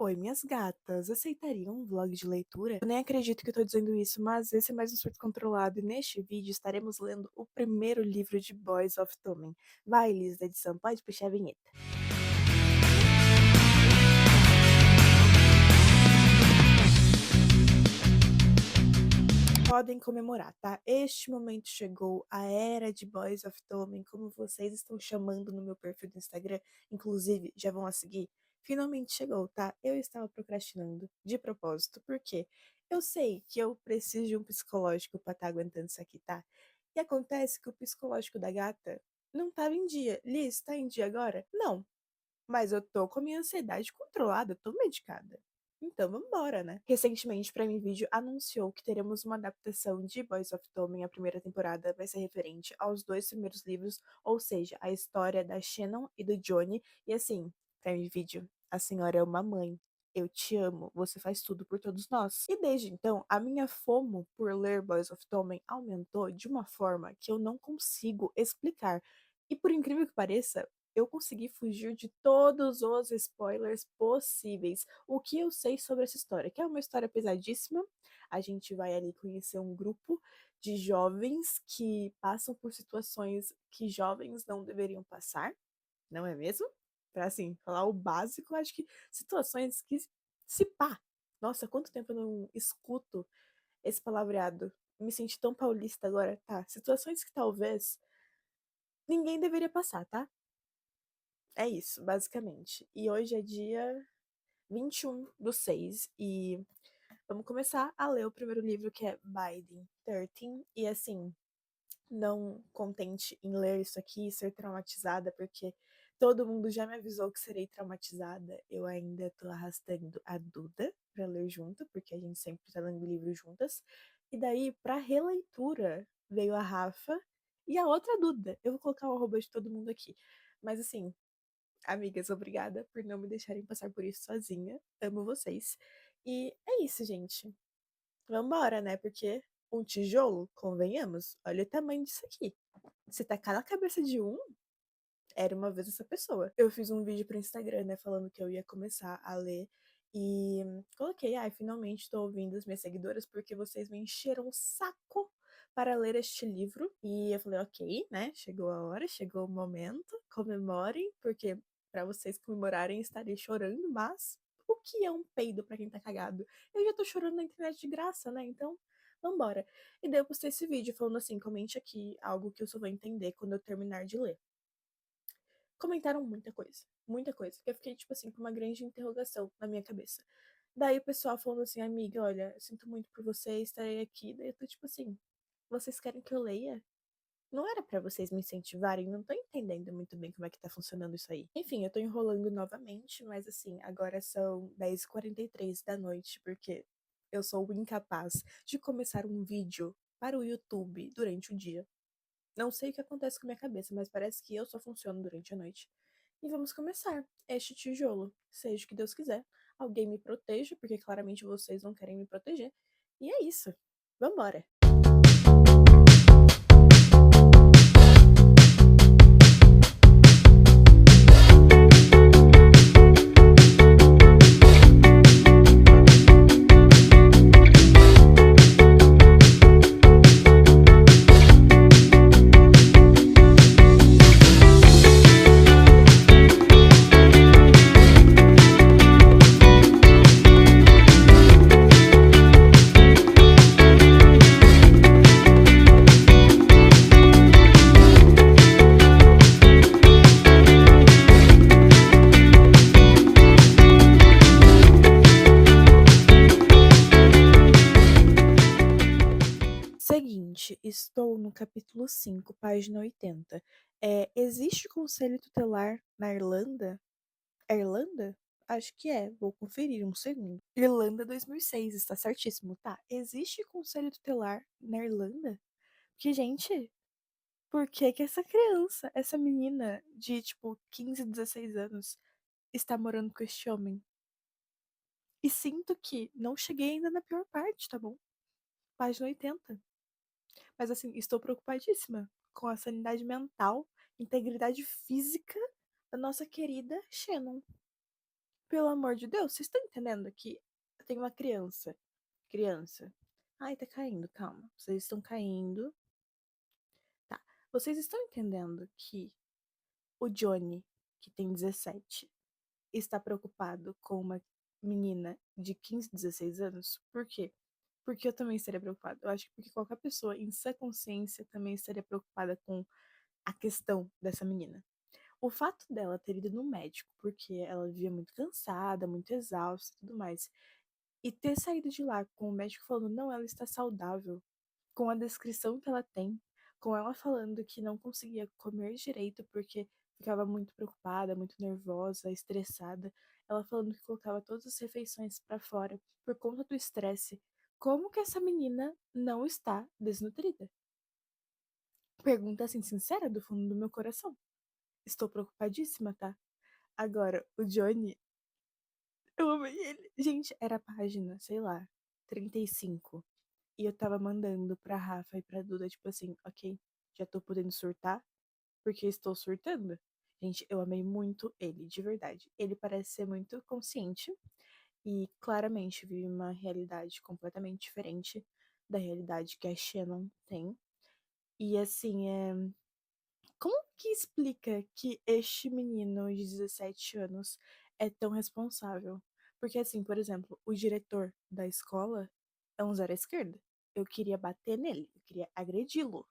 Oi, minhas gatas, aceitariam um vlog de leitura? Eu nem acredito que eu tô dizendo isso, mas esse é mais um surto controlado e neste vídeo estaremos lendo o primeiro livro de Boys of Tommen. Vai, Liz, da edição, pode puxar a vinheta. Podem comemorar, tá? Este momento chegou, a era de Boys of Tommen, como vocês estão chamando no meu perfil do Instagram, inclusive, já vão a seguir. Finalmente chegou, tá? Eu estava procrastinando, de propósito, porque eu sei que eu preciso de um psicológico pra estar aguentando isso aqui, tá? E acontece que o psicológico da gata não tava em dia. Liz, tá em dia agora? Não, mas eu tô com a minha ansiedade controlada, eu tô medicada. Então vambora, né? Recentemente, Prime Video anunciou que teremos uma adaptação de Boys of Tommen. A primeira temporada vai ser referente aos dois primeiros livros, ou seja, a história da Shannon e do Johnny. E assim, Prime Video, a senhora é uma mãe. Eu te amo, você faz tudo por todos nós. E desde então, a minha fomo por ler Boys of Tommen aumentou de uma forma que eu não consigo explicar. E por incrível que pareça, eu consegui fugir de todos os spoilers possíveis. O que eu sei sobre essa história? Que é uma história pesadíssima. A gente vai ali conhecer um grupo de jovens que passam por situações que jovens não deveriam passar, não é mesmo? Pra assim, falar o básico, acho que situações que se pá. Nossa, quanto tempo eu não escuto esse palavreado. Me senti tão paulista agora, tá? Situações que talvez ninguém deveria passar, tá? É isso, basicamente. E hoje é dia 21/6 e vamos começar a ler o primeiro livro que é Binding 13. E assim, não contente em ler isso aqui e ser traumatizada, porque todo mundo já me avisou que serei traumatizada. Eu ainda tô arrastando a Duda pra ler junto, porque a gente sempre tá lendo livro juntas. E daí, pra releitura, veio a Rafa e a outra Duda. Eu vou colocar o arroba de todo mundo aqui. Mas assim, amigas, obrigada por não me deixarem passar por isso sozinha. Amo vocês. E é isso, gente. Vambora, né? Porque um tijolo, convenhamos, olha o tamanho disso aqui. Se tacar na cabeça de um, era uma vez essa pessoa. Eu fiz um vídeo pro Instagram, né, falando que eu ia começar a ler. E coloquei, ai, finalmente tô ouvindo as minhas seguidoras porque vocês me encheram o saco para ler este livro. E eu falei, ok, né? Chegou a hora, chegou o momento, comemorem, porque para vocês comemorarem estarei chorando, mas o que é um peido para quem tá cagado? Eu já tô chorando na internet de graça, né? Então, vambora. E daí eu postei esse vídeo falando assim, comente aqui algo que eu só vou entender quando eu terminar de ler. Comentaram muita coisa, muita coisa. Eu fiquei, tipo assim, com uma grande interrogação na minha cabeça. Daí o pessoal falando assim, amiga, olha, sinto muito por você, estarei aqui. Daí eu tô tipo assim, vocês querem que eu leia? Não era pra vocês me incentivarem? Não tô entendendo muito bem como é que tá funcionando isso aí. Enfim, eu tô enrolando novamente, mas assim, agora são 10h43 da noite, porque eu sou incapaz de começar um vídeo para o YouTube durante o dia. Não sei o que acontece com a minha cabeça, mas parece que eu só funciono durante a noite. E vamos começar este tijolo, seja o que Deus quiser. Alguém me proteja, porque claramente vocês não querem me proteger. E é isso. Vambora! Seguinte, estou no capítulo 5, página 80. Existe conselho tutelar na Irlanda? É Irlanda? Acho que é, vou conferir um segundo. Irlanda 2006, está certíssimo, tá? Existe conselho tutelar na Irlanda? Que, gente, por que que essa criança, essa menina de tipo 15, 16 anos, está morando com este homem? E sinto que não cheguei ainda na pior parte, tá bom? Página 80. Mas assim, estou preocupadíssima com a sanidade mental, integridade física da nossa querida Shannon. pelo amor de Deus, vocês estão entendendo que tem uma criança. Criança. Ai, tá caindo, calma. Vocês estão caindo. Tá. Vocês estão entendendo que o Johnny, que tem 17, está preocupado com uma menina de 15, 16 anos? Por quê? Porque eu também estaria preocupada. Eu acho que porque qualquer pessoa em sã consciência também estaria preocupada com a questão dessa menina. O fato dela ter ido no médico, porque ela vivia muito cansada, muito exausta e tudo mais, e ter saído de lá com o médico falando, não, ela está saudável, com a descrição que ela tem, com ela falando que não conseguia comer direito porque ficava muito preocupada, muito nervosa, estressada, ela falando que colocava todas as refeições para fora por conta do estresse. Como que essa menina não está desnutrida? Pergunta assim, sincera, do fundo do meu coração. Estou preocupadíssima, tá? Agora, o Johnny, eu amei ele. Gente, era a página, sei lá, 35. E eu tava mandando pra Rafa e pra Duda, tipo assim, ok, já tô podendo surtar, porque estou surtando. Gente, eu amei muito ele, de verdade. Ele parece ser muito consciente e claramente vive uma realidade completamente diferente da realidade que a Shannon tem. E assim, como que explica que este menino de 17 anos é tão responsável? Porque, assim, por exemplo, o diretor da escola é um zero à esquerda. Eu queria bater nele, eu queria agredi-lo.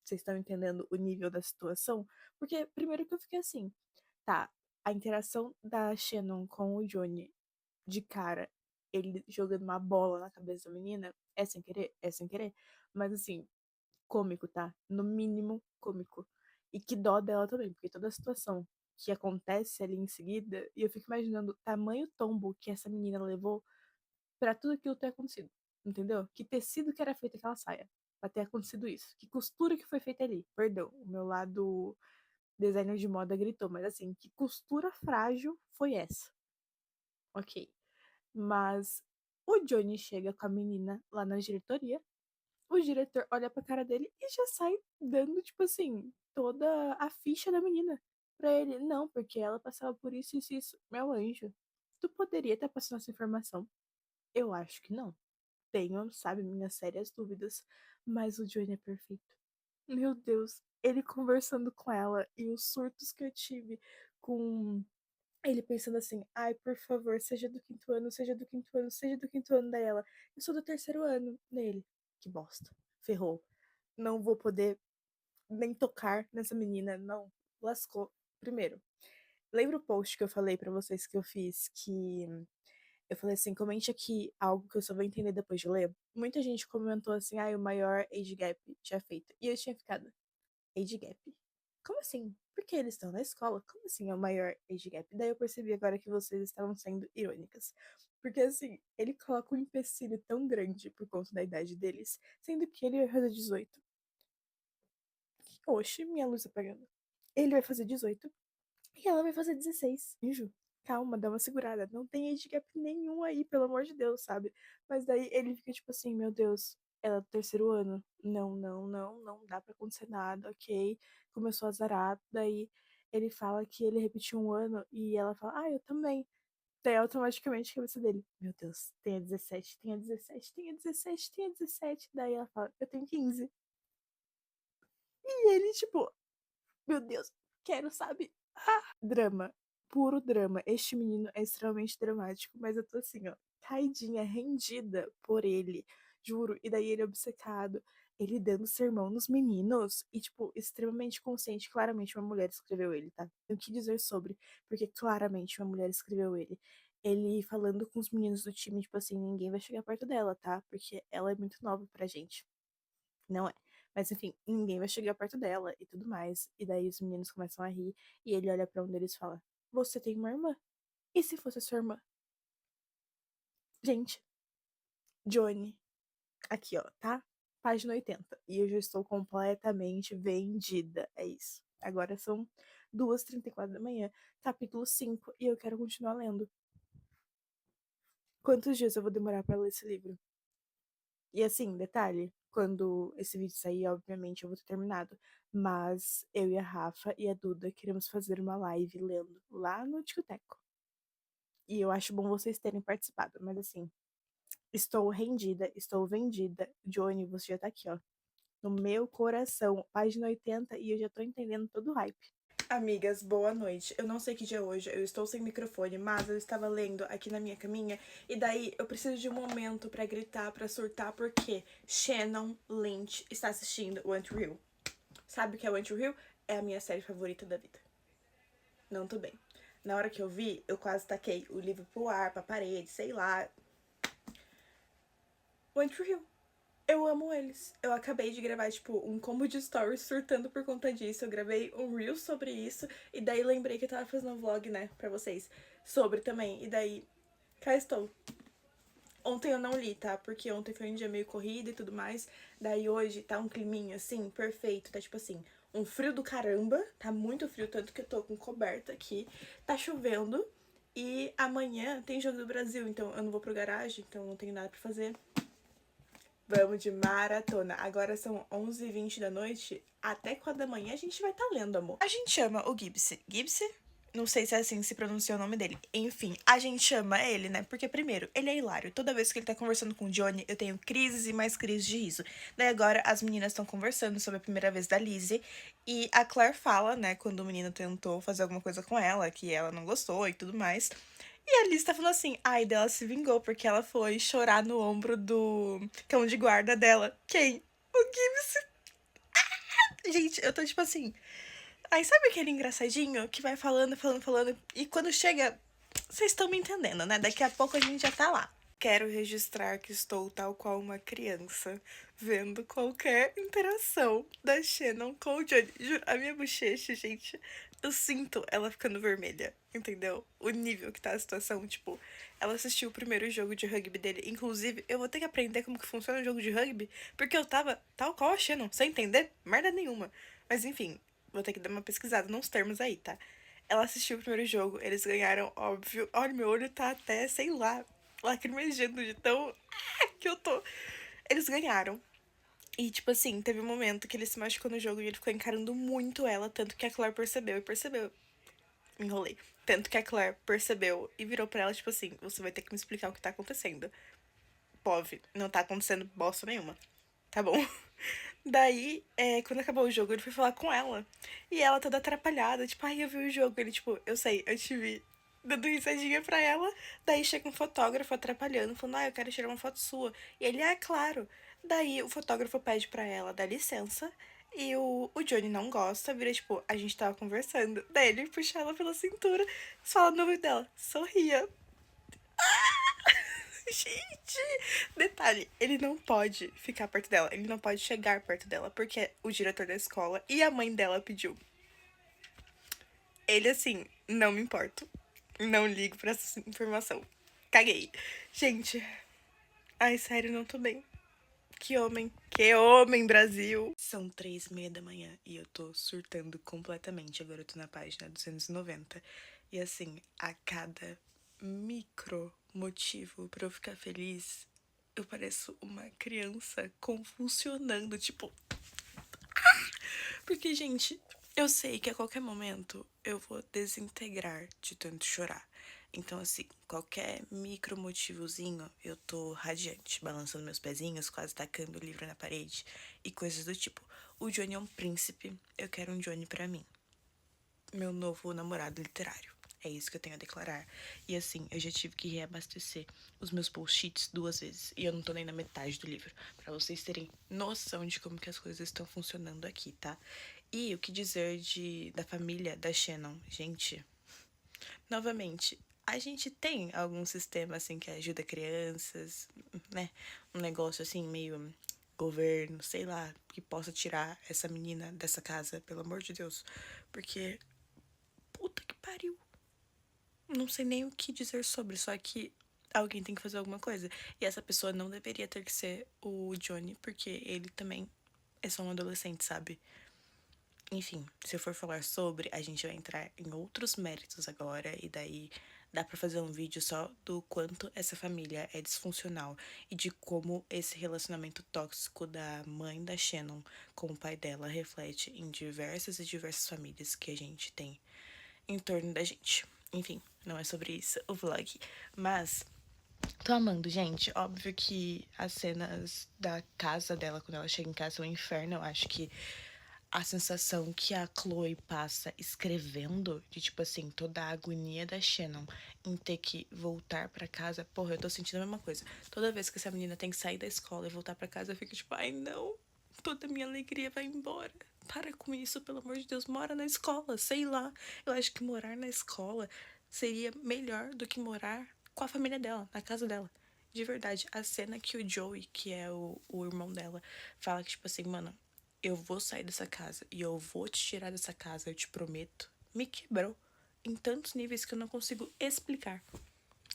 Vocês estão entendendo o nível da situação? Porque, primeiro que eu fiquei assim, tá, a interação da Shannon com o Johnny de cara, ele jogando uma bola na cabeça da menina, é sem querer, mas assim, cômico, tá? No mínimo cômico. E que dó dela também, porque toda a situação que acontece ali em seguida, e eu fico imaginando o tamanho tombo que essa menina levou pra tudo aquilo ter acontecido. Entendeu? Que tecido que era feito aquela saia pra ter acontecido isso. Que costura que foi feita ali. Perdão, o meu lado designer de moda gritou, mas assim, que costura frágil foi essa? Ok. Mas o Johnny chega com a menina lá na diretoria, o diretor olha pra cara dele e já sai dando, tipo assim, toda a ficha da menina pra ele. Não, porque ela passava por isso, isso, isso. Meu anjo, tu poderia estar passando essa informação? Eu acho que não. Tenho, sabe, minhas sérias dúvidas. Mas o Johnny é perfeito. Meu Deus, ele conversando com ela e os surtos que eu tive com ele pensando assim, ai, por favor, seja do quinto ano, seja do quinto ano, seja do quinto ano dela. Eu sou do terceiro ano nele. Que bosta. Ferrou. Não vou poder nem tocar nessa menina. Não. Lascou. Primeiro, lembra o post que eu falei pra vocês que eu fiz que eu falei assim, comente aqui algo que eu só vou entender depois de ler. Muita gente comentou assim, ai, o maior age gap já feito. E eu tinha ficado, age gap? Como assim? Porque eles estão na escola? Como assim é o maior age gap? Daí eu percebi agora que vocês estavam sendo irônicas. Porque assim, ele coloca um empecilho tão grande por conta da idade deles, sendo que ele vai fazer 18. Oxe, minha luz apagando. Ele vai fazer 18 e ela vai fazer 16. Anjo, calma, dá uma segurada. Não tem age gap nenhum aí, pelo amor de Deus, sabe? Mas daí ele fica tipo assim, meu Deus, ela é do terceiro ano. Não, não, não, não dá pra acontecer nada, ok. Começou a zarar, daí ele fala que ele repetiu um ano e ela fala, eu também. Daí automaticamente a cabeça dele, meu Deus, tenha 17, tenha 17, tenha 17, tenha 17. Daí ela fala, eu tenho 15. E ele, tipo, meu Deus, quero, sabe? Drama, puro drama. Este menino é extremamente dramático, mas eu tô assim, ó, caidinha, rendida por ele, juro. E daí ele é obcecado, ele dando sermão nos meninos e, tipo, extremamente consciente. Claramente uma mulher escreveu ele, tá? Tem o que dizer sobre, porque claramente uma mulher escreveu ele. Ele falando com os meninos do time, tipo assim, ninguém vai chegar perto dela, tá? Porque ela é muito nova pra gente. Não é. Mas enfim, ninguém vai chegar perto dela e tudo mais. E daí os meninos começam a rir e ele olha pra um deles e fala: Você tem uma irmã? E se fosse sua irmã? Gente, Johnny, aqui ó, tá? Página 80. E eu já estou completamente vendida. É isso. Agora são 2h34 da manhã, capítulo 5, e eu quero continuar lendo. Quantos dias eu vou demorar pra ler esse livro? E assim, detalhe, quando esse vídeo sair, obviamente eu vou ter terminado. Mas eu e a Rafa e a Duda queremos fazer uma live lendo lá no Ticoteco. E eu acho bom vocês terem participado, mas assim, estou rendida, estou vendida. Johnny, você já tá aqui, ó, no meu coração, página 80, e eu já tô entendendo todo o hype. Amigas, boa noite. Eu não sei que dia é hoje, eu estou sem microfone, mas eu estava lendo aqui na minha caminha e daí eu preciso de um momento pra gritar, pra surtar, porque Shannon Lynch está assistindo One Tree Hill. Sabe o que é One Tree Hill? É a minha série favorita da vida. Não tô bem. Na hora que eu vi, eu quase taquei o livro pro ar, pra parede, sei lá. One Tree Hill. Eu amo eles. Eu acabei de gravar, tipo, um combo de stories surtando por conta disso. Eu gravei um reel sobre isso. E daí lembrei que eu tava fazendo um vlog, né, pra vocês. Sobre também. E daí, cá estou. Ontem eu não li, tá? Porque ontem foi um dia meio corrido e tudo mais. Daí hoje tá um climinho, assim, perfeito. Tá, tipo assim, um frio do caramba. Tá muito frio, tanto que eu tô com coberta aqui. Tá chovendo. E amanhã tem jogo do Brasil, então eu não vou pro garagem, então não tenho nada pra fazer. Vamos de maratona. Agora são 11h20 da noite. Até 4 da manhã a gente vai estar lendo, amor. A gente chama o Gibbs. Gibbs? Não sei se é assim que se pronuncia o nome dele. Enfim, a gente chama ele, né? Porque, primeiro, ele é hilário. Toda vez que ele tá conversando com o Johnny, eu tenho crises e mais crises de riso. Daí agora as meninas estão conversando sobre a primeira vez da Lizzie. E a Claire fala, né? Quando o menino tentou fazer alguma coisa com ela, que ela não gostou e tudo mais. E a Liz tá falando assim, ai, dela se vingou porque ela foi chorar no ombro do cão de guarda dela. Quem? O Gibbs. Gente, eu tô tipo assim. Aí sabe aquele engraçadinho que vai falando, falando, falando, e quando chega, vocês estão me entendendo, né? Daqui a pouco a gente já tá lá. Quero registrar que estou tal qual uma criança, vendo qualquer interação da Shannon com o Johnny. Juro, a minha bochecha, gente, eu sinto ela ficando vermelha, entendeu? O nível que tá a situação, tipo, ela assistiu o primeiro jogo de rugby dele. Inclusive, eu vou ter que aprender como que funciona o jogo de rugby, porque eu tava tal qual a Shannon, sem entender merda nenhuma. Mas enfim, vou ter que dar uma pesquisada nos termos aí, tá? Ela assistiu o primeiro jogo, eles ganharam, óbvio. Olha, meu olho tá até, sei lá, lacrimejando de tão que eu tô. Eles ganharam. E, tipo assim, teve um momento que ele se machucou no jogo e ele ficou encarando muito ela, tanto que a Claire percebeu e percebeu. Enrolei. Tanto que a Claire percebeu e virou pra ela, tipo assim, você vai ter que me explicar o que tá acontecendo. Pove, não tá acontecendo bosta nenhuma. Tá bom. Daí, quando acabou o jogo, ele foi falar com ela. E ela toda atrapalhada, tipo, ai, eu vi o jogo. Ele, tipo, eu sei, eu te vi. Dando risadinha pra ela. Daí chega um fotógrafo atrapalhando, falando, ah, eu quero tirar uma foto sua. E ele, ah, é claro. Daí o fotógrafo pede pra ela dar licença. E o Johnny não gosta, vira tipo, a gente tava conversando. Daí ele puxa ela pela cintura, fala no ouvido dela, sorria. Gente! Detalhe, ele não pode ficar perto dela, ele não pode chegar perto dela, porque o diretor da escola e a mãe dela pediu. Ele, assim, não me importo. Não ligo pra essa informação. Caguei. Gente, ai, sério, não tô bem. Que homem, Brasil! São 3h30 da manhã e eu tô surtando completamente. Agora eu tô na página 290. E assim, a cada micro motivo pra eu ficar feliz, eu pareço uma criança convulsionando, tipo. Porque, gente, eu sei que a qualquer momento eu vou desintegrar de tanto chorar. Então, assim, qualquer micro motivozinho, eu tô radiante, balançando meus pezinhos, quase tacando o livro na parede e coisas do tipo. O Johnny é um príncipe, eu quero um Johnny pra mim. Meu novo namorado literário. É isso que eu tenho a declarar. E assim, eu já tive que reabastecer os meus post-its 2 vezes. E eu não tô nem na metade do livro. Pra vocês terem noção de como que as coisas estão funcionando aqui, tá? E o que dizer da família da Shannon? Gente, novamente, a gente tem algum sistema assim que ajuda crianças, né? Um negócio assim meio governo, sei lá, que possa tirar essa menina dessa casa, pelo amor de Deus. Porque puta que pariu. Não sei nem o que dizer sobre, só que alguém tem que fazer alguma coisa. E essa pessoa não deveria ter que ser o Johnny, porque ele também é só um adolescente, sabe? Enfim, se eu for falar sobre, a gente vai entrar em outros méritos agora, e daí dá pra fazer um vídeo só do quanto essa família é disfuncional e de como esse relacionamento tóxico da mãe da Shannon com o pai dela reflete em diversas e diversas famílias que a gente tem em torno da gente. Enfim, não é sobre isso o vlog. Mas tô amando, gente. Óbvio que as cenas da casa dela, quando ela chega em casa, é um inferno. Eu acho que a sensação que a Chloe passa escrevendo, de tipo assim, toda a agonia da Shannon em ter que voltar pra casa. Porra, eu tô sentindo a mesma coisa. Toda vez que essa menina tem que sair da escola e voltar pra casa, eu fico tipo, ai não, toda a minha alegria vai embora. Para com isso, pelo amor de Deus, mora na escola, sei lá. Eu acho que morar na escola seria melhor do que morar com a família dela, na casa dela. De verdade, a cena que o Joey, que é o irmão dela, fala que, tipo assim, mano, eu vou sair dessa casa e eu vou te tirar dessa casa, eu te prometo, me quebrou em tantos níveis que eu não consigo explicar.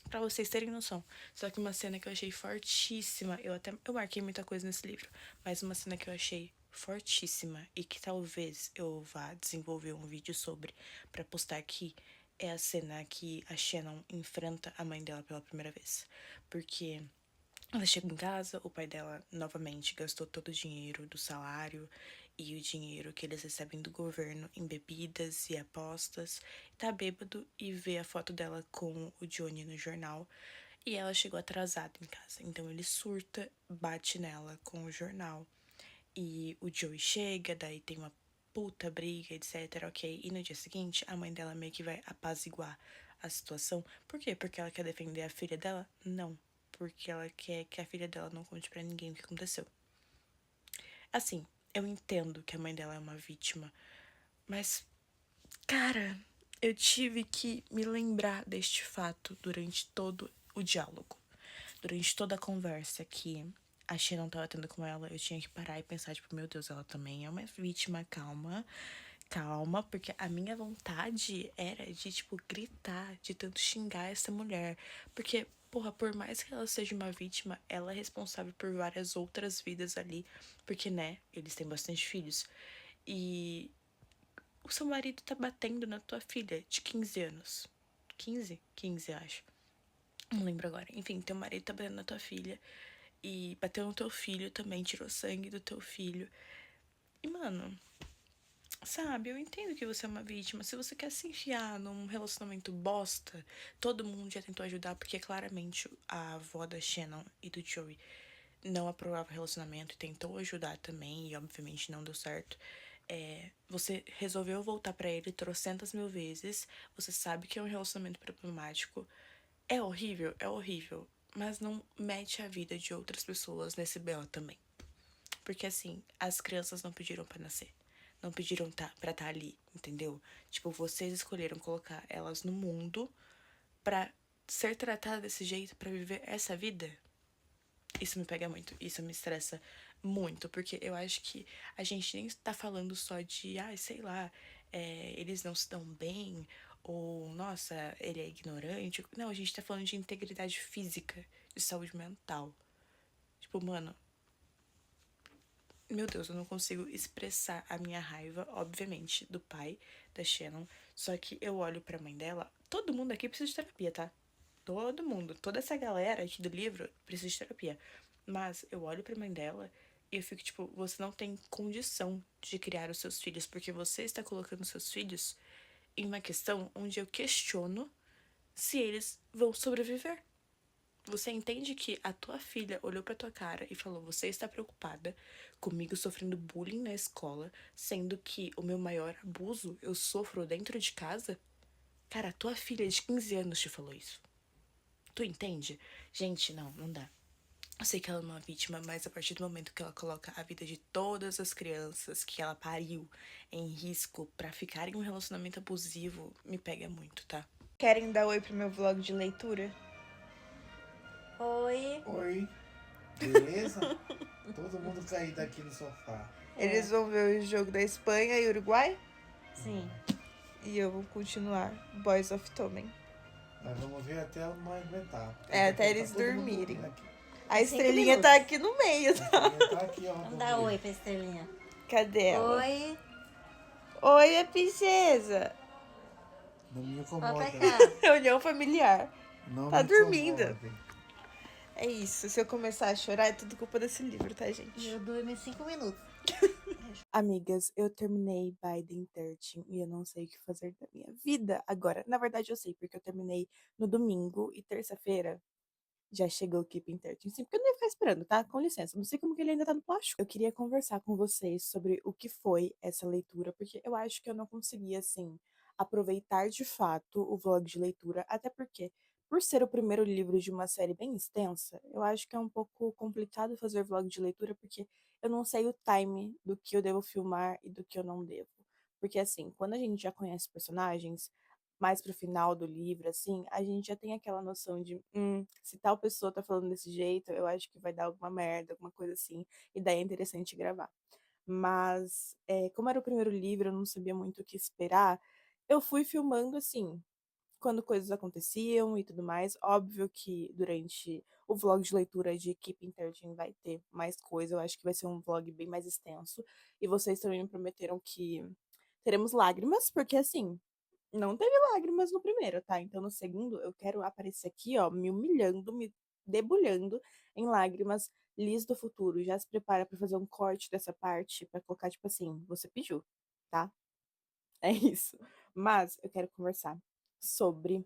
Pra vocês terem noção. Só que uma cena que eu achei fortíssima, eu marquei muita coisa nesse livro, mas uma cena que eu achei fortíssima e que talvez eu vá desenvolver um vídeo sobre pra postar aqui, é a cena que a Shannon enfrenta a mãe dela pela primeira vez. Porque ela chega em casa, o pai dela novamente gastou todo o dinheiro do salário e o dinheiro que eles recebem do governo em bebidas e apostas. Tá bêbado e vê a foto dela com o Johnny no jornal. E ela chegou atrasada em casa. Então ele surta, bate nela com o jornal. E o Joey chega, daí tem uma puta briga, etc, ok. E no dia seguinte, a mãe dela meio que vai apaziguar a situação. Por quê? Porque ela quer defender a filha dela? Não. Porque ela quer que a filha dela não conte pra ninguém o que aconteceu. Assim, eu entendo que a mãe dela é uma vítima, mas, cara, eu tive que me lembrar deste fato durante todo o diálogo. Durante toda a conversa que a Shannon tava tendo com ela, eu tinha que parar e pensar, tipo, meu Deus, ela também é uma vítima, calma. Calma, porque a minha vontade era de, tipo, gritar, de tanto xingar essa mulher. Porque, porra, por mais que ela seja uma vítima, ela é responsável por várias outras vidas ali. Porque, né, eles têm bastante filhos. E o seu marido tá batendo na tua filha de 15 anos. 15? 15, acho. Não lembro agora. Enfim, teu marido tá batendo na tua filha. E bateu no teu filho também, tirou sangue do teu filho. E, mano, sabe, eu entendo que você é uma vítima. Se você quer se enfiar num relacionamento bosta, todo mundo já tentou ajudar, porque claramente a avó da Shannon e do Joey não aprovava o relacionamento e tentou ajudar também, e obviamente não deu certo. Você resolveu voltar pra ele trocentas mil vezes. Você sabe que é um relacionamento problemático. É horrível. Mas não mete a vida de outras pessoas nesse BO também. Porque assim, as crianças não pediram pra nascer. Não pediram pra estar ali, entendeu? Tipo, vocês escolheram colocar elas no mundo pra ser tratada desse jeito, pra viver essa vida. Isso me pega muito, isso me estressa muito, porque eu acho que a gente nem tá falando só de, sei lá, eles não se dão bem, ou, nossa, ele é ignorante. Não, a gente tá falando de integridade física, de saúde mental. Tipo, mano, meu Deus, eu não consigo expressar a minha raiva, obviamente, do pai da Shannon. Só que eu olho pra mãe dela. Todo mundo aqui precisa de terapia, tá? Todo mundo. Toda essa galera aqui do livro precisa de terapia. Mas eu olho pra mãe dela e eu fico tipo, você não tem condição de criar os seus filhos, porque você está colocando seus filhos em uma questão onde eu questiono se eles vão sobreviver. Você entende que a tua filha olhou pra tua cara e falou: você está preocupada comigo sofrendo bullying na escola, sendo que o meu maior abuso eu sofro dentro de casa? Cara, a tua filha de 15 anos te falou isso. Tu entende? Gente, não dá. Eu sei que ela é uma vítima, mas a partir do momento que ela coloca a vida de todas as crianças que ela pariu em risco pra ficar em um relacionamento abusivo, me pega muito, tá? Querem dar oi pro meu vlog de leitura? Oi. Oi, beleza? Todo mundo caído aqui no sofá. Eles vão ver o jogo da Espanha e Uruguai? Sim. E eu vou continuar Boys of Tommen. Nós vamos ver até eu não aguentar. Até eles dormirem. A Cinco estrelinha minutos. tá aqui no meio, A estrelinha tá aqui, ó. Vamos dar oi pra estrelinha. Cadê ela? Oi. Oi, a princesa. Não me Volta pra incomoda. cá. Reunião familiar. Não Tá me dormindo. incomode. É isso. Se eu começar a chorar, é tudo culpa desse livro, tá, gente? Eu durmo em 5 minutos. Amigas, eu terminei Biden 13 e eu não sei o que fazer da minha vida agora. Na verdade, eu sei, porque eu terminei no domingo e terça-feira já chegou o Keeping 13. Sim, porque eu não ia ficar esperando, tá? Com licença, não sei como que ele ainda tá no plástico. Eu queria conversar com vocês sobre o que foi essa leitura, porque eu acho que eu não consegui, assim, aproveitar de fato o vlog de leitura, até porque, por ser o primeiro livro de uma série bem extensa, eu acho que é um pouco complicado fazer vlog de leitura, porque eu não sei o time do que eu devo filmar e do que eu não devo. Porque, assim, quando a gente já conhece os personagens, mais pro final do livro, assim, a gente já tem aquela noção de, se tal pessoa tá falando desse jeito, eu acho que vai dar alguma merda, alguma coisa assim, e daí é interessante gravar. Mas, como era o primeiro livro, eu não sabia muito o que esperar, eu fui filmando, assim, quando coisas aconteciam e tudo mais. Óbvio que durante o vlog de leitura de Keeping 13 vai ter mais coisa, eu acho que vai ser um vlog bem mais extenso. E vocês também me prometeram que teremos lágrimas, porque assim, não teve lágrimas no primeiro, tá? Então no segundo eu quero aparecer aqui, ó, me humilhando, me debulhando em lágrimas. Liz do futuro, já se prepara pra fazer um corte dessa parte pra colocar tipo assim, você pediu, tá? É isso. Mas eu quero conversar sobre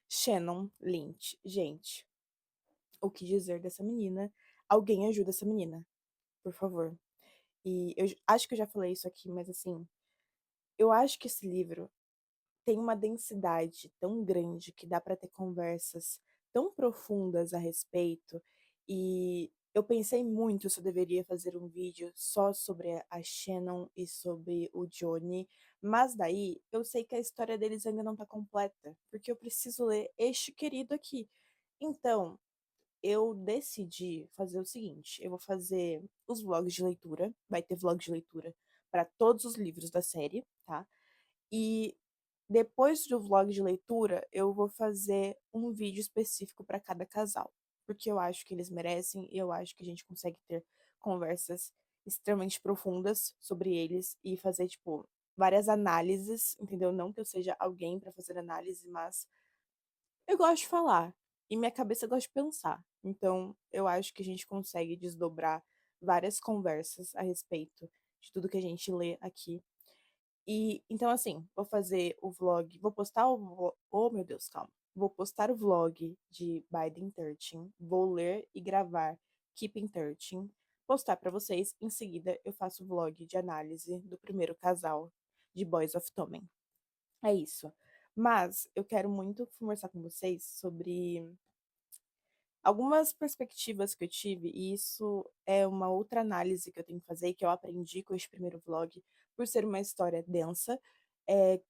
Shannon Lynch. Gente, o que dizer dessa menina? Alguém ajuda essa menina, por favor. E eu acho que eu já falei isso aqui, mas assim, eu acho que esse livro tem uma densidade tão grande que dá para ter conversas tão profundas a respeito. E eu pensei muito se eu deveria fazer um vídeo só sobre a Shannon e sobre o Johnny, mas daí eu sei que a história deles ainda não tá completa, porque eu preciso ler este querido aqui. Então, eu decidi fazer o seguinte, eu vou fazer os vlogs de leitura, vai ter vlog de leitura para todos os livros da série, tá? E depois do vlog de leitura, eu vou fazer um vídeo específico para cada casal, porque eu acho que eles merecem e eu acho que a gente consegue ter conversas extremamente profundas sobre eles e fazer, tipo, várias análises, entendeu? Não que eu seja alguém para fazer análise, mas eu gosto de falar e minha cabeça gosta de pensar. Então, eu acho que a gente consegue desdobrar várias conversas a respeito de tudo que a gente lê aqui e então, assim, vou fazer o vlog, vou postar oh, meu Deus, calma. Vou postar o vlog de Biden 13, vou ler e gravar Keeping 13, postar pra vocês. Em seguida, eu faço o vlog de análise do primeiro casal de Boys of Tommen. É isso. Mas eu quero muito conversar com vocês sobre algumas perspectivas que eu tive, e isso é uma outra análise que eu tenho que fazer, que eu aprendi com este primeiro vlog, por ser uma história densa, é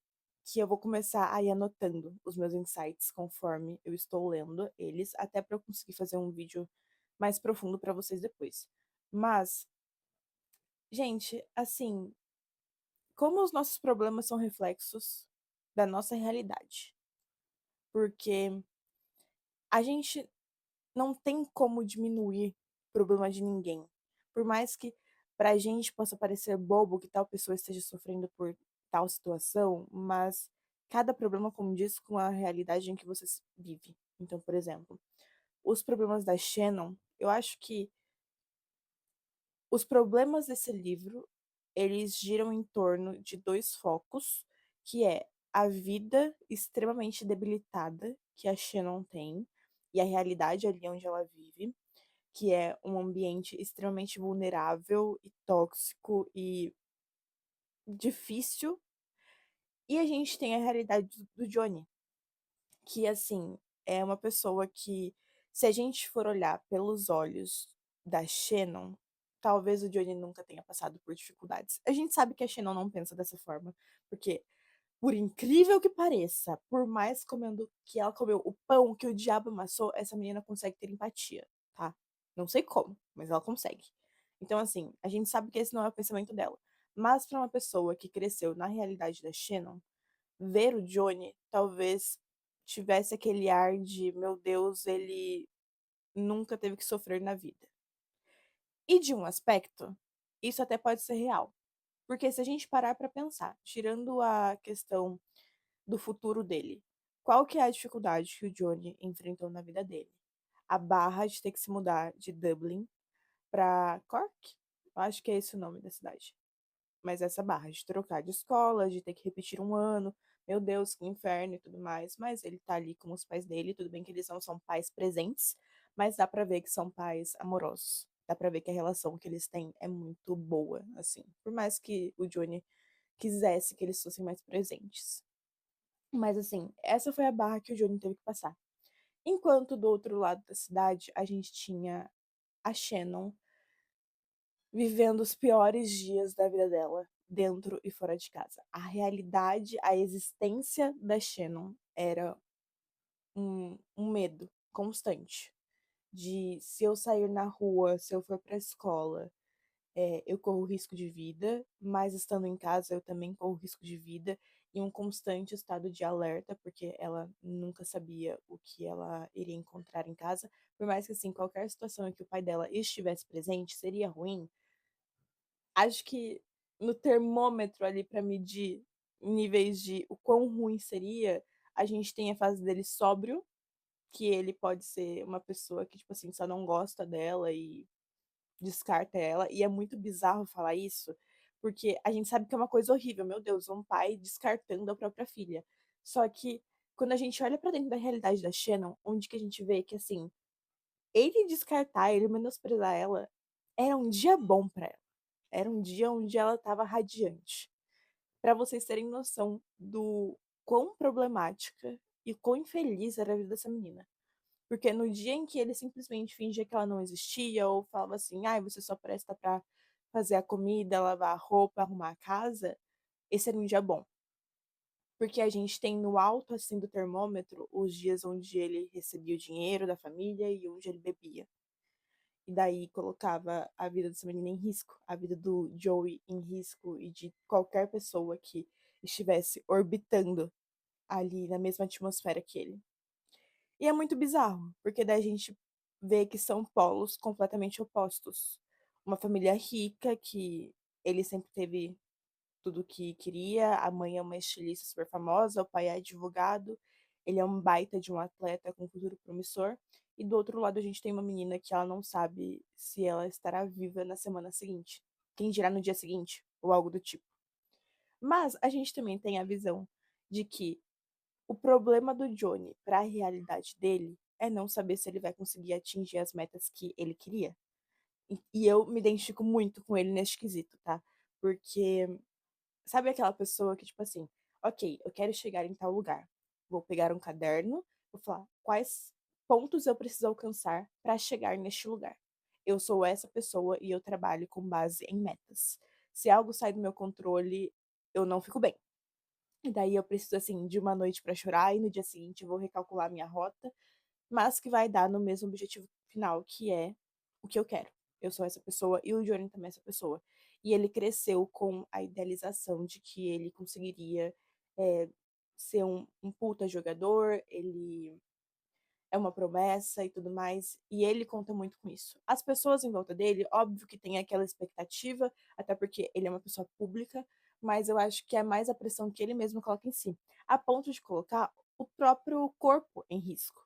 que eu vou começar a ir anotando os meus insights conforme eu estou lendo eles, até para eu conseguir fazer um vídeo mais profundo para vocês depois. Mas, gente, assim, como os nossos problemas são reflexos da nossa realidade? Porque a gente não tem como diminuir o problema de ninguém. Por mais que pra gente possa parecer bobo que tal pessoa esteja sofrendo por tal situação, mas cada problema condiz com a realidade em que você vive. Então, por exemplo, os problemas da Shannon, eu acho que os problemas desse livro, eles giram em torno de dois focos, que é a vida extremamente debilitada que a Shannon tem e a realidade ali onde ela vive, que é um ambiente extremamente vulnerável e tóxico e difícil. E a gente tem a realidade do Johnny, que assim, é uma pessoa que, se a gente for olhar pelos olhos da Shannon, talvez o Johnny nunca tenha passado por dificuldades. A gente sabe que a Shannon não pensa dessa forma, porque por incrível que pareça, por mais comendo que ela comeu o pão que o diabo amassou, essa menina consegue ter empatia, tá? Não sei como, mas ela consegue. Então, assim, a gente sabe que esse não é o pensamento dela. Mas para uma pessoa que cresceu na realidade da Shannon, ver o Johnny talvez tivesse aquele ar de, meu Deus, ele nunca teve que sofrer na vida. E de um aspecto, isso até pode ser real. Porque se a gente parar para pensar, tirando a questão do futuro dele. Qual que é a dificuldade que o Johnny enfrentou na vida dele? A barra de ter que se mudar de Dublin para Cork? Eu acho que é esse o nome da cidade. mas essa barra de trocar de escola, de ter que repetir um ano, meu Deus, que inferno e tudo mais, mas ele tá ali com os pais dele, tudo bem que eles não são pais presentes, mas dá pra ver que são pais amorosos. Dá pra ver que a relação que eles têm é muito boa, assim. Por mais que o Johnny quisesse que eles fossem mais presentes. Mas assim, essa foi a barra que o Johnny teve que passar. Enquanto do outro lado da cidade, a gente tinha a Shannon vivendo os piores dias da vida dela, dentro e fora de casa. A realidade, a existência da Shannon era um medo constante de se eu sair na rua, se eu for pra escola, eu corro risco de vida, mas estando em casa eu também corro risco de vida e um constante estado de alerta, porque ela nunca sabia o que ela iria encontrar em casa. Por mais que, assim, qualquer situação em que o pai dela estivesse presente seria ruim, acho que no termômetro ali para medir níveis de o quão ruim seria, a gente tem a fase dele sóbrio, que ele pode ser uma pessoa que, tipo assim, só não gosta dela e descarta ela. E é muito bizarro falar isso, porque a gente sabe que é uma coisa horrível, meu Deus, um pai descartando a própria filha. Só que quando a gente olha pra dentro da realidade da Shannon, onde que a gente vê que assim, ele descartar, ele menosprezar ela, era um dia bom pra ela. Era um dia onde ela tava radiante. Pra vocês terem noção do quão problemática e quão infeliz era a vida dessa menina. Porque no dia em que ele simplesmente fingia que ela não existia, ou falava assim, ai, você só presta pra fazer a comida, lavar a roupa, arrumar a casa, esse era um dia bom. Porque a gente tem no alto, assim, do termômetro, os dias onde ele recebia o dinheiro da família e onde ele bebia. E daí colocava a vida dessa menina em risco, a vida do Joey em risco e de qualquer pessoa que estivesse orbitando ali na mesma atmosfera que ele. E é muito bizarro, porque daí a gente vê que são polos completamente opostos. Uma família rica que ele sempre teve tudo o que queria, a mãe é uma estilista super famosa, o pai é advogado, ele é um baita de um atleta com futuro promissor. E do outro lado a gente tem uma menina que ela não sabe se ela estará viva na semana seguinte. Quem dirá no dia seguinte, ou algo do tipo. Mas a gente também tem a visão de que o problema do Johnny para a realidade dele é não saber se ele vai conseguir atingir as metas que ele queria. E eu me identifico muito com ele nesse quesito, tá? Porque sabe aquela pessoa que, tipo assim, ok, eu quero chegar em tal lugar. Vou pegar um caderno, vou falar quais pontos eu preciso alcançar para chegar neste lugar. Eu sou essa pessoa e eu trabalho com base em metas. Se algo sai do meu controle, eu não fico bem. E daí eu preciso, assim, de uma noite para chorar e no dia seguinte eu vou recalcular minha rota, mas que vai dar no mesmo objetivo final, que é o que eu quero. Eu sou essa pessoa e o Johnny também é essa pessoa. E ele cresceu com a idealização de que ele conseguiria é, ser um puta jogador, ele é uma promessa e tudo mais, e ele conta muito com isso. As pessoas em volta dele, óbvio que tem aquela expectativa, até porque ele é uma pessoa pública, mas eu acho que é mais a pressão que ele mesmo coloca em si, a ponto de colocar o próprio corpo em risco.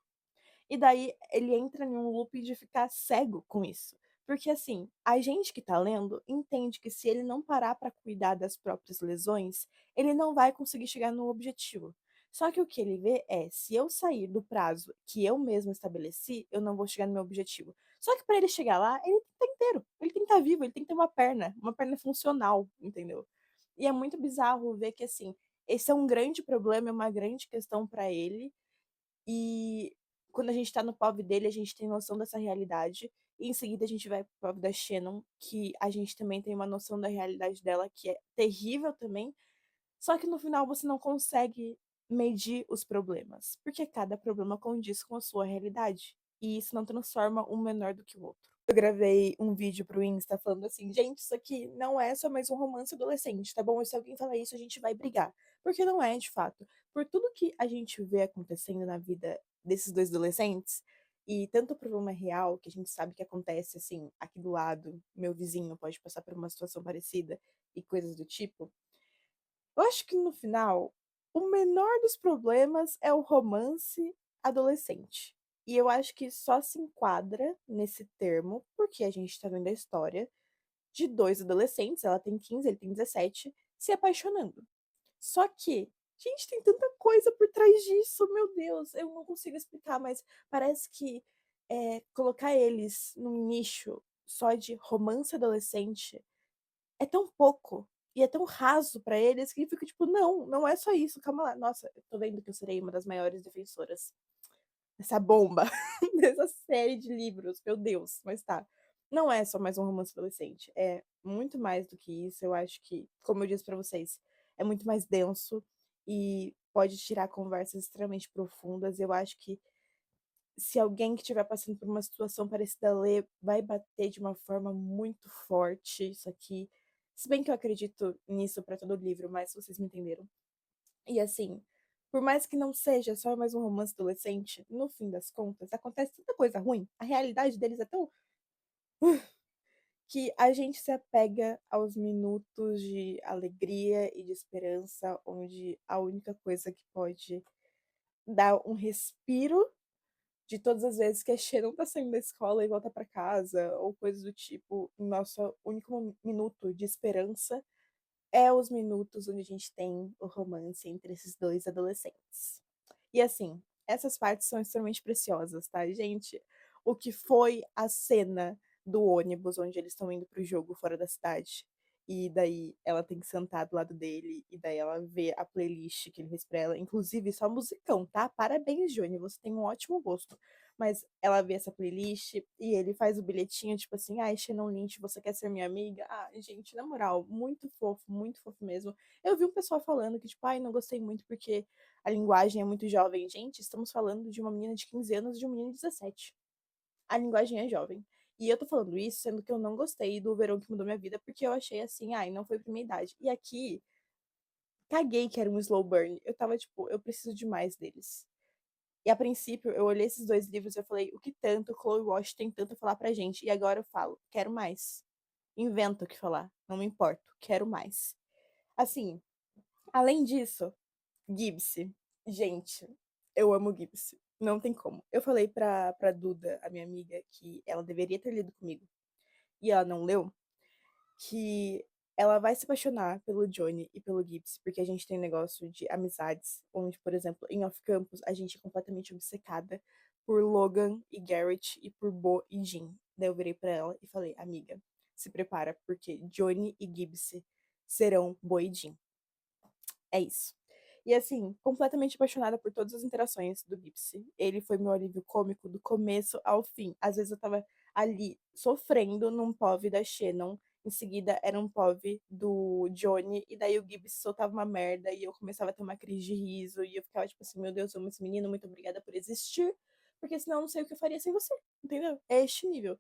E daí ele entra em um loop de ficar cego com isso. Porque assim, a gente que tá lendo entende que se ele não parar para cuidar das próprias lesões, ele não vai conseguir chegar no objetivo. Só que o que ele vê é, se eu sair do prazo que eu mesmo estabeleci, eu não vou chegar no meu objetivo. Só que para ele chegar lá, ele tem que estar inteiro, ele tem que estar vivo, ele tem que ter uma perna funcional, entendeu? E é muito bizarro ver que assim, esse é um grande problema, é uma grande questão para ele, e quando a gente tá no POV dele, a gente tem noção dessa realidade. E em seguida a gente vai pro POV da Shannon, que a gente também tem uma noção da realidade dela, que é terrível também. Só que no final você não consegue medir os problemas, porque cada problema condiz com a sua realidade. E isso não transforma um menor do que o outro. Eu gravei um vídeo pro Insta falando assim, gente, isso aqui não é só mais um romance adolescente, tá bom? E se alguém falar isso, a gente vai brigar. Porque não é, de fato. Por tudo que a gente vê acontecendo na vida desses dois adolescentes, e tanto o problema real, que a gente sabe que acontece assim, aqui do lado, meu vizinho pode passar por uma situação parecida e coisas do tipo, eu acho que no final, o menor dos problemas é o romance adolescente. E eu acho que só se enquadra nesse termo, porque a gente tá vendo a história, de 2 adolescentes, ela tem 15, ele tem 17, se apaixonando. Só que, gente, tem tanta coisa por trás disso, meu Deus, eu não consigo explicar, mas parece que, colocar eles num nicho só de romance adolescente é tão pouco, e é tão raso pra eles que eu fico tipo: "Não, não é só isso, calma lá". Nossa, eu tô vendo que eu serei uma das maiores defensoras dessa bomba, dessa série de livros, meu Deus, mas tá. Não é só mais um romance adolescente, é muito mais do que isso, eu acho que, como eu disse pra vocês, é muito mais denso e pode tirar conversas extremamente profundas. Eu acho que se alguém que estiver passando por uma situação parecida ler, vai bater de uma forma muito forte isso aqui. Se bem que eu acredito nisso pra todo livro, mas vocês me entenderam. E assim, por mais que não seja só mais um romance adolescente, no fim das contas, acontece tanta coisa ruim, a realidade deles é tão que a gente se apega aos minutos de alegria e de esperança, onde a única coisa que pode dar um respiro de todas as vezes que a Shannon tá saindo da escola e volta pra casa, ou coisas do tipo, nosso único minuto de esperança é os minutos onde a gente tem o romance entre esses 2 adolescentes. E assim, essas partes são extremamente preciosas, tá, gente? O que foi a cena do ônibus onde eles estão indo para o jogo fora da cidade, e daí ela tem que sentar do lado dele, e daí ela vê a playlist que ele fez pra ela, inclusive só musicão, tá? Parabéns, Johnny, você tem um ótimo gosto. Mas ela vê essa playlist e ele faz o bilhetinho, tipo assim: "Ai, Shannon Lynch, você quer ser minha amiga?". Ah, gente, na moral, muito fofo mesmo. Eu vi um pessoal falando que, tipo: "Ai, não gostei muito porque a linguagem é muito jovem". Gente, estamos falando de uma menina de 15 anos e de um menino de 17. A linguagem é jovem. E eu tô falando isso, sendo que eu não gostei do Verão que Mudou Minha Vida, porque eu achei assim: "Ai, não foi pra minha idade". E aqui, caguei que era um slow burn. Eu estava tipo: "Eu preciso de mais deles". E a princípio, eu olhei esses 2 livros e eu falei: "O que tanto Chloe Walsh tem tanto a falar pra gente?". E agora eu falo: "Quero mais". Inventa o que falar, não me importo, quero mais. Assim, além disso, Gibbs. Gente, eu amo Gibbs, não tem como. Eu falei pra Duda, a minha amiga, que ela deveria ter lido comigo, e ela não leu, que ela vai se apaixonar pelo Johnny e pelo Gibbs, porque a gente tem um negócio de amizades, onde, por exemplo, em Off Campus, a gente é completamente obcecada por Logan e Garrett e por Bo e Jean. Daí eu virei pra ela e falei: "Amiga, se prepara, porque Johnny e Gibbs serão Bo e Jean". É isso. E assim, completamente apaixonada por todas as interações do Gipsy. Ele foi meu alívio cômico do começo ao fim. Às vezes eu estava ali sofrendo num POV da Shannon, em seguida era um POV do Johnny, e daí o Gipsy soltava uma merda e eu começava a ter uma crise de riso, e eu ficava tipo assim: meu Deus, eu amo esse menino, muito obrigada por existir, porque senão eu não sei o que eu faria sem você, entendeu? É este nível.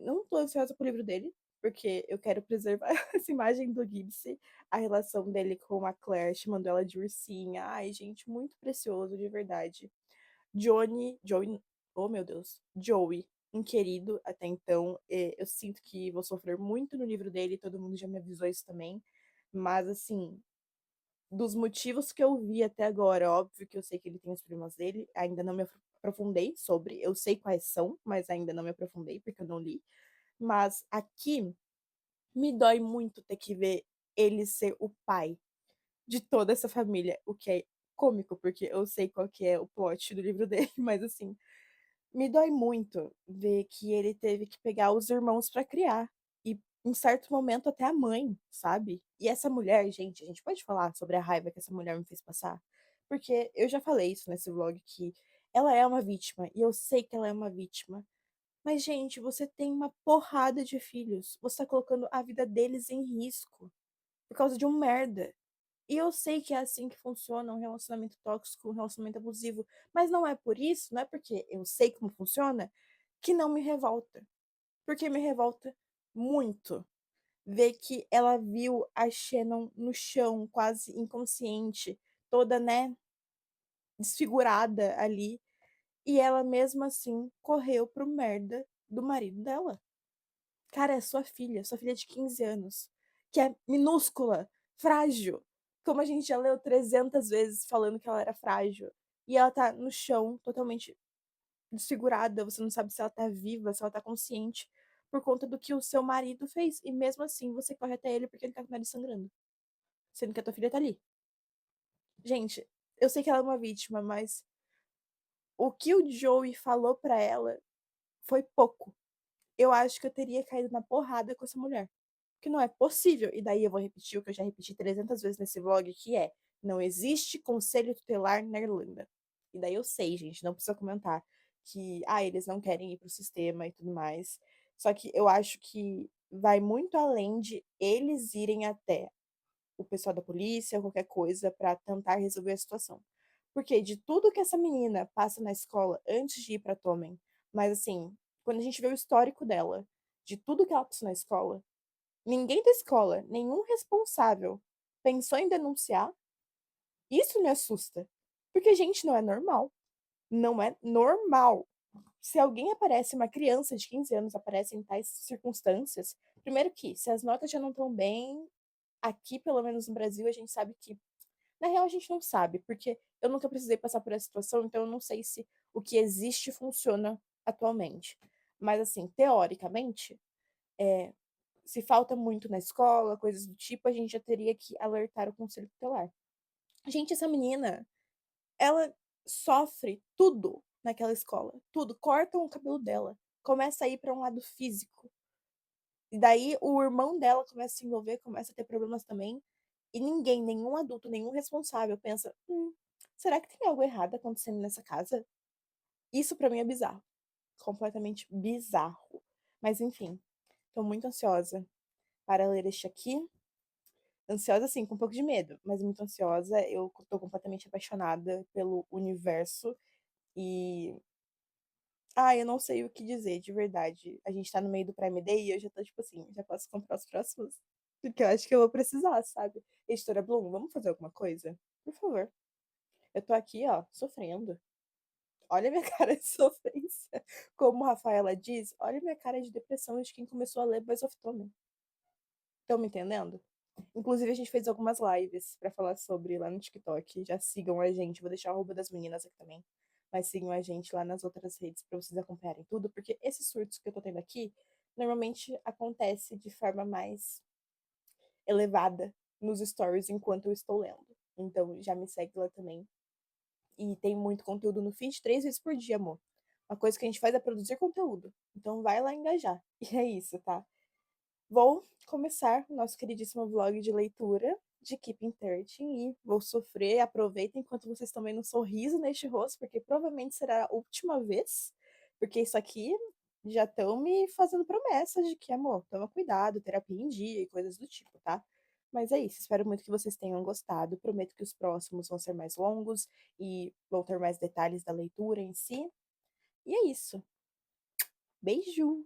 Não tô ansiosa pro livro dele, porque eu quero preservar essa imagem do Gibbs, a relação dele com a Claire, chamando ela de ursinha. Ai, gente, muito precioso, de verdade. Joey, oh meu Deus, Joey, um querido até então. Eu sinto que vou sofrer muito no livro dele, todo mundo já me avisou isso também. Mas, assim, dos motivos que eu vi até agora, óbvio que eu sei que ele tem os problemas dele, ainda não me aprofundei sobre, eu sei quais são, mas ainda não me aprofundei porque eu não li. Mas aqui me dói muito ter que ver ele ser o pai de toda essa família, o que é cômico, porque eu sei qual que é o plot do livro dele, mas assim, me dói muito ver que ele teve que pegar os irmãos pra criar. E em certo momento até a mãe, sabe? E essa mulher, gente, a gente pode falar sobre a raiva que essa mulher me fez passar? Porque eu já falei isso nesse vlog que ela é uma vítima, e eu sei que ela é uma vítima. Mas, gente, você tem uma porrada de filhos. Você tá colocando a vida deles em risco por causa de um merda. E eu sei que é assim que funciona um relacionamento tóxico, um relacionamento abusivo, mas não é por isso, não é porque eu sei como funciona, que não me revolta. Porque me revolta muito ver que ela viu a Shannon no chão, quase inconsciente, toda, né, desfigurada ali, e ela mesmo assim correu pro merda do marido dela. Cara, é sua filha de 15 anos, que é minúscula, frágil, como a gente já leu 300 vezes falando que ela era frágil. E ela tá no chão, totalmente desfigurada, você não sabe se ela tá viva, se ela tá consciente, por conta do que o seu marido fez. E mesmo assim, você corre até ele porque ele tá com o nariz sangrando. Sendo que a tua filha tá ali. Gente, eu sei que ela é uma vítima, mas o que o Joey falou pra ela foi pouco. Eu acho que eu teria caído na porrada com essa mulher. Que não é possível. E daí eu vou repetir o que eu já repeti 300 vezes nesse vlog, que é: não existe conselho tutelar na Irlanda. E daí eu sei, gente, não precisa comentar que eles não querem ir pro sistema e tudo mais. Só que eu acho que vai muito além de eles irem até o pessoal da polícia ou qualquer coisa para tentar resolver a situação. Porque de tudo que essa menina passa na escola antes de ir para Tomen, mas assim, quando a gente vê o histórico dela, de tudo que ela passou na escola, ninguém da escola, nenhum responsável pensou em denunciar. Isso me assusta. Porque, gente, não é normal. Não é normal. Se alguém aparece, uma criança de 15 anos aparece em tais circunstâncias, primeiro que, se as notas já não estão bem, aqui, pelo menos no Brasil, a gente sabe que. Na real, a gente não sabe, porque eu nunca precisei passar por essa situação, então eu não sei se o que existe funciona atualmente. Mas, assim, teoricamente, se falta muito na escola, coisas do tipo, a gente já teria que alertar o conselho tutelar. Gente, essa menina, ela sofre tudo naquela escola, tudo. Cortam o cabelo dela, começa a ir para um lado físico. E daí o irmão dela começa a se envolver, começa a ter problemas também. E ninguém, nenhum adulto, nenhum responsável pensa: será que tem algo errado acontecendo nessa casa? Isso pra mim é bizarro. Completamente bizarro. Mas enfim, tô muito ansiosa para ler este aqui. Ansiosa, assim, com um pouco de medo, mas muito ansiosa. Eu tô completamente apaixonada pelo universo e. Eu não sei o que dizer, de verdade. A gente tá no meio do Prime Day e eu já tô, tipo assim, já posso comprar os próximos. Porque eu acho que eu vou precisar, sabe? Editora Bloom, vamos fazer alguma coisa? Por favor. Eu tô aqui, ó, sofrendo. Olha a minha cara de sofrência. Como a Rafaela diz, olha a minha cara de depressão de quem começou a ler Boys of Tommen. Estão me entendendo? Inclusive, a gente fez algumas lives pra falar sobre lá no TikTok. Já sigam a gente. Vou deixar a roupa das meninas aqui também. Mas sigam a gente lá nas outras redes pra vocês acompanharem tudo, porque esses surtos que eu tô tendo aqui normalmente acontece de forma mais elevada nos stories enquanto eu estou lendo. Então já me segue lá também. E tem muito conteúdo no feed 3 vezes por dia, amor. Uma coisa que a gente faz é produzir conteúdo. Então vai lá engajar. E é isso, tá? Vou começar o nosso queridíssimo vlog de leitura de Keeping 13 e vou sofrer. Aproveitem enquanto vocês estão vendo um sorriso neste rosto, porque provavelmente será a última vez, porque isso aqui já estão me fazendo promessas de que, amor, toma cuidado, terapia em dia e coisas do tipo, tá? Mas é isso, espero muito que vocês tenham gostado. Prometo que os próximos vão ser mais longos e vão ter mais detalhes da leitura em si. E é isso. Beijo!